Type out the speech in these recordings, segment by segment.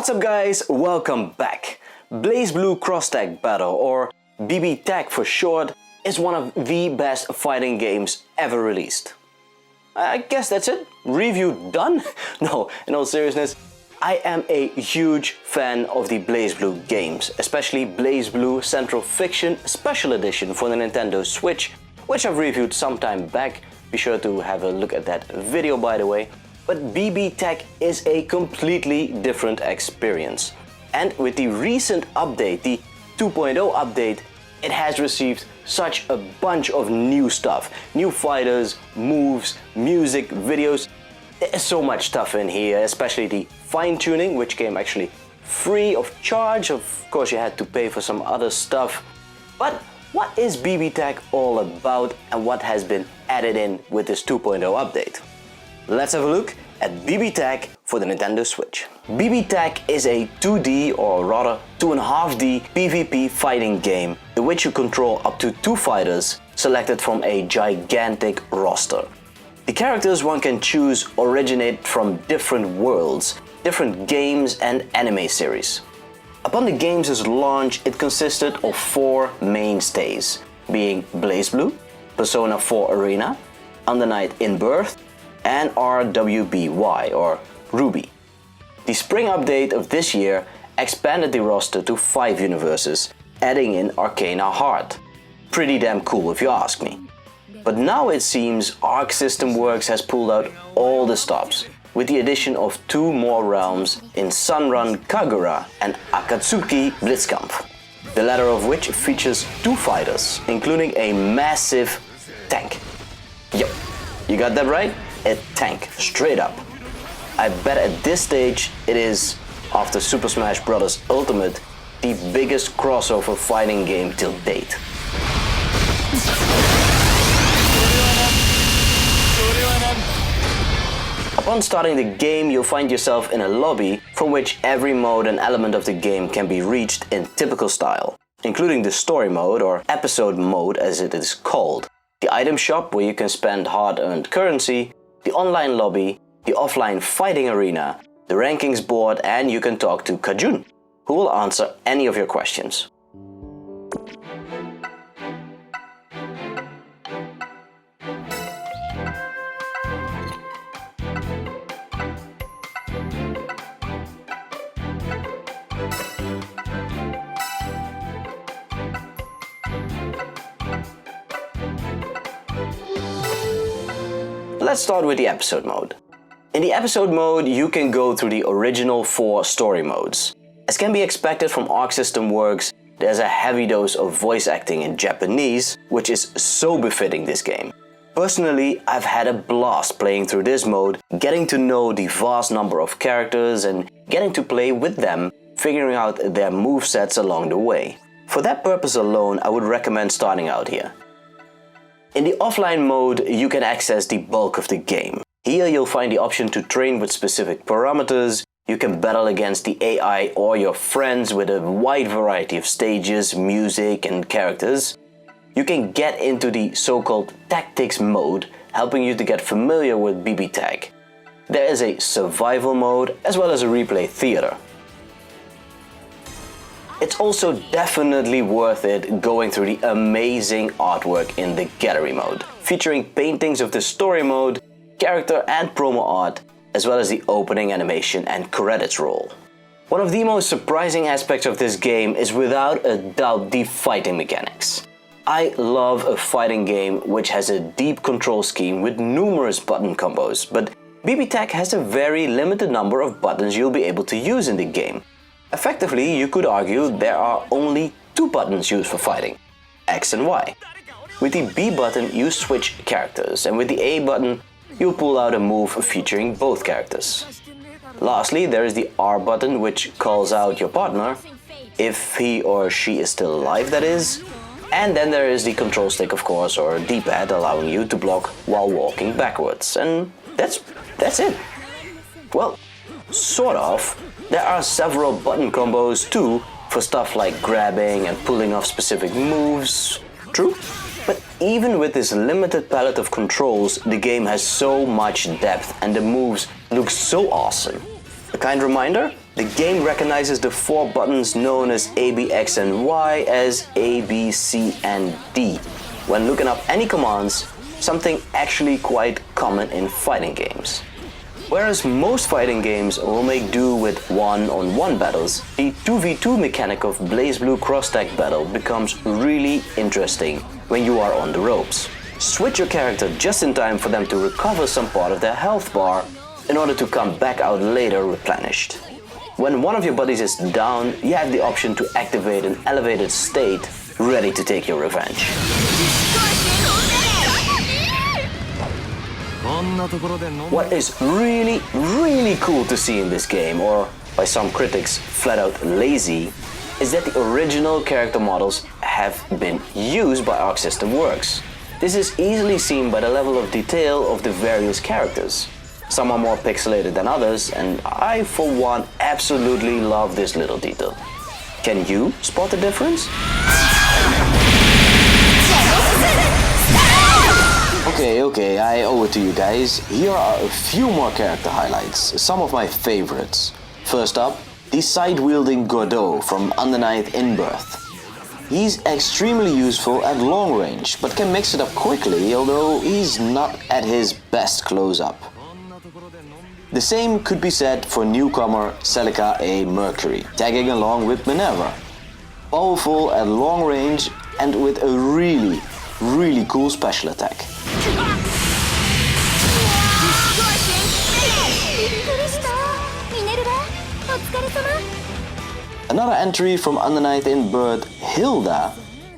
What's up guys, welcome back. BlazBlue Cross Tag Battle, or BB Tag for short, is one of the best fighting games ever released. I guess that's it. Review done? No, in all seriousness, I am a huge fan of the BlazBlue games, especially BlazBlue Central Fiction Special Edition for the Nintendo Switch, which I've reviewed some time back. Be sure to have a look at that video, by the way. But BB Tag is a completely different experience. And with the recent update, the 2.0 update, it has received such a bunch of new stuff. New fighters, moves, music, videos. There's so much stuff in here, especially the fine-tuning, which came actually free of charge. Of course, you had to pay for some other stuff. But what is BB Tag all about, and what has been added in with this 2.0 update? Let's have a look at BB Tag for the Nintendo Switch. BB Tag is a 2D, or rather 2.5D PvP fighting game in which you control up to 2 fighters selected from a gigantic roster. The characters one can choose originate from different worlds, different games and anime series. Upon the game's launch, it consisted of 4 mainstays, being BlazBlue, Persona 4 Arena, Under Night in Birth, and RWBY, or Ruby. The spring update of this year expanded the roster to 5 universes, adding in Arcana Heart. Pretty damn cool if you ask me. But now it seems Arc System Works has pulled out all the stops, with the addition of 2 more realms in Sunrun Kagura and Akatsuki Blitzkampf, the latter of which features 2 fighters, including a massive tank. Yep, you got that right? A tank, straight up. I bet at this stage it is, after Super Smash Bros. Ultimate, the biggest crossover fighting game till date. Upon starting the game, you'll find yourself in a lobby from which every mode and element of the game can be reached in typical style, including the story mode, or episode mode as it is called, the item shop where you can spend hard-earned currency, the online lobby, the offline fighting arena, the rankings board, and you can talk to Kajun, who will answer any of your questions. Let's start with the episode mode. In the episode mode, you can go through the original 4 story modes. As can be expected from Arc System Works, there's a heavy dose of voice acting in Japanese, which is so befitting this game. Personally, I've had a blast playing through this mode, getting to know the vast number of characters and getting to play with them, figuring out their movesets along the way. For that purpose alone, I would recommend starting out here. In the offline mode, you can access the bulk of the game. Here you'll find the option to train with specific parameters, you can battle against the AI or your friends with a wide variety of stages, music and characters. You can get into the so-called tactics mode, helping you to get familiar with BB Tag. There is a survival mode as well as a replay theater. It's also definitely worth it going through the amazing artwork in the gallery mode, featuring paintings of the story mode, character and promo art, as well as the opening animation and credits roll. One of the most surprising aspects of this game is without a doubt the fighting mechanics. I love a fighting game which has a deep control scheme with numerous button combos, but BB Tag has a very limited number of buttons you'll be able to use in the game. Effectively, you could argue there are only 2 buttons used for fighting, X and Y. With the B button, you switch characters, and with the A button, you'll pull out a move featuring both characters. Lastly, there is the R button, which calls out your partner, if he or she is still alive, that is. And then there is the control stick, of course, or D-pad, allowing you to block while walking backwards. And that's it. Well, sort of. There are several button combos too, for stuff like grabbing and pulling off specific moves. True. But even with this limited palette of controls, the game has so much depth and the moves look so awesome. A kind reminder, the game recognizes the 4 buttons known as A, B, X and Y as A, B, C and D. When looking up any commands, something actually quite common in fighting games. Whereas most fighting games will make do with one-on-one battles, the 2v2 mechanic of BlazBlue Cross Tag Battle becomes really interesting when you are on the ropes. Switch your character just in time for them to recover some part of their health bar in order to come back out later replenished. When one of your buddies is down, you have the option to activate an elevated state ready to take your revenge. What is really cool to see in this game, or by some critics flat out lazy, is that the original character models have been used by Arc System Works. This is easily seen by the level of detail of the various characters. Some are more pixelated than others, and I, for one, absolutely love this little detail. Can you spot the difference? Okay, I owe it to you guys. Here are a few more character highlights, some of my favorites. First up, the side-wielding Godot from Undernight In-Birth. He's extremely useful at long range, but can mix it up quickly, although he's not at his best close-up. The same could be said for newcomer Celica A. Mercury, tagging along with Minerva. Powerful at long range and with a really cool special attack. Another entry from Undernight In-Birth, Hilda,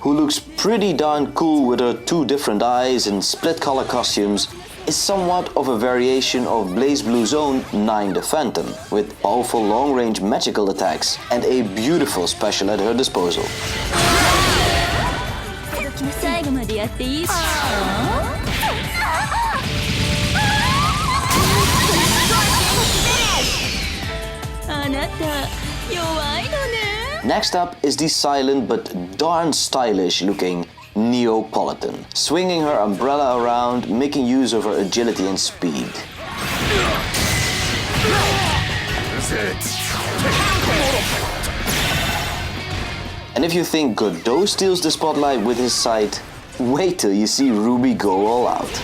who looks pretty darn cool with her 2 different eyes and split color costumes, is somewhat of a variation of BlazBlue's own Nine the Phantom, with powerful long-range magical attacks and a beautiful special at her disposal. Next up is the silent but darn stylish looking Neapolitan, swinging her umbrella around, making use of her agility and speed. And if you think Godot steals the spotlight with his sight, wait till you see Ruby go all out.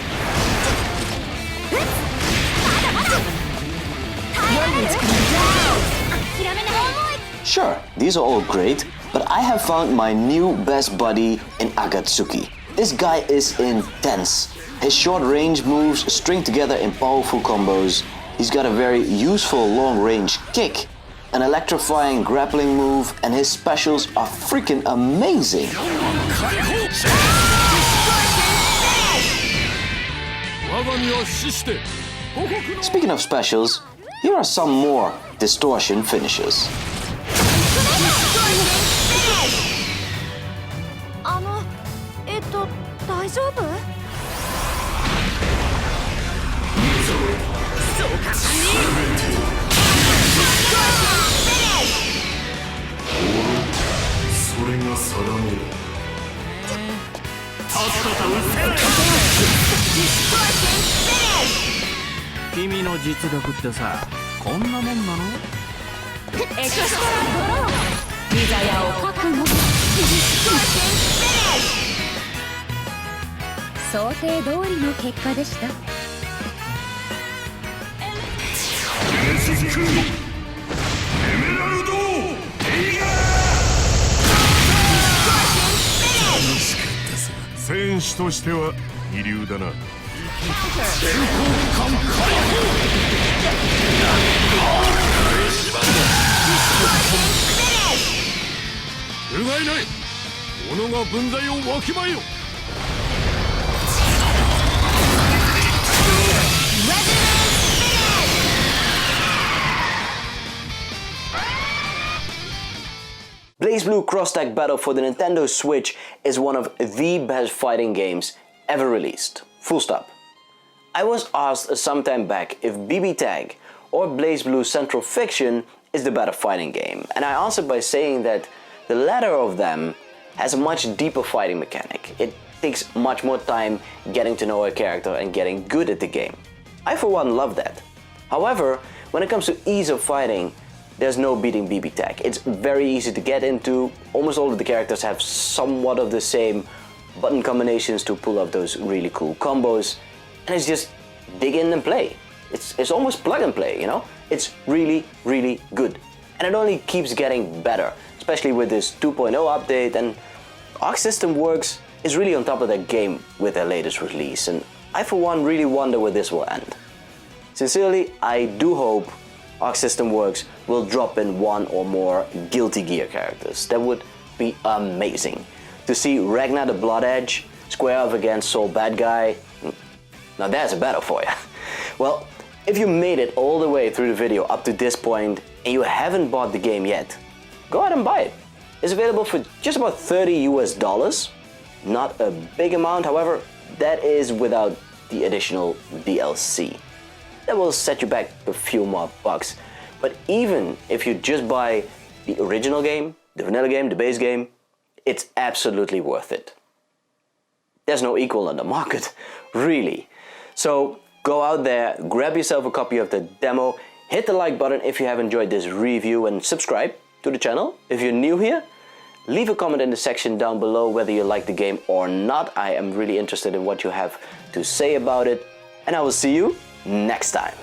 Sure, these are all great, but I have found my new best buddy in Akatsuki. This guy is intense. His short range moves string together in powerful combos. He's got a very useful long range kick, an electrifying grappling move, and his specials are freaking amazing. Speaking of specials, here are some more distortion finishes. BlazBlue Cross Tag Battle for the Nintendo Switch is one of the best fighting games ever released. Full stop. I was asked some time back if BB Tag or BlazBlue Central Fiction is the better fighting game, and I answered by saying that the latter of them has a much deeper fighting mechanic. It takes much more time getting to know a character and getting good at the game. I for one love that. However, when it comes to ease of fighting, there's no beating BB Tag. It's very easy to get into. Almost all of the characters have somewhat of the same button combinations to pull off those really cool combos. And it's just dig in and play. It's almost plug and play, you know? It's really, really good. And it only keeps getting better, especially with this 2.0 update, and Arc System Works is really on top of their game with their latest release, and I for one really wonder where this will end. Sincerely, I do hope Arc System Works will drop in one or more Guilty Gear characters. That would be amazing. To see Ragnar the Blood Edge square off against Soul Bad Guy, now that's a battle for you. Well, if you made it all the way through the video up to this point and you haven't bought the game yet, go ahead and buy it. It's available for just about $30 US. Not a big amount, however, that is without the additional DLC. That will set you back a few more bucks. But even if you just buy the original game, the vanilla game, the base game, it's absolutely worth it. There's no equal on the market, really. So go out there, grab yourself a copy of the demo, hit the like button if you have enjoyed this review, and subscribe to the channel if you're new here. Leave a comment in the section down below whether you like the game or not. I am really interested in what you have to say about it. And I will see you next time.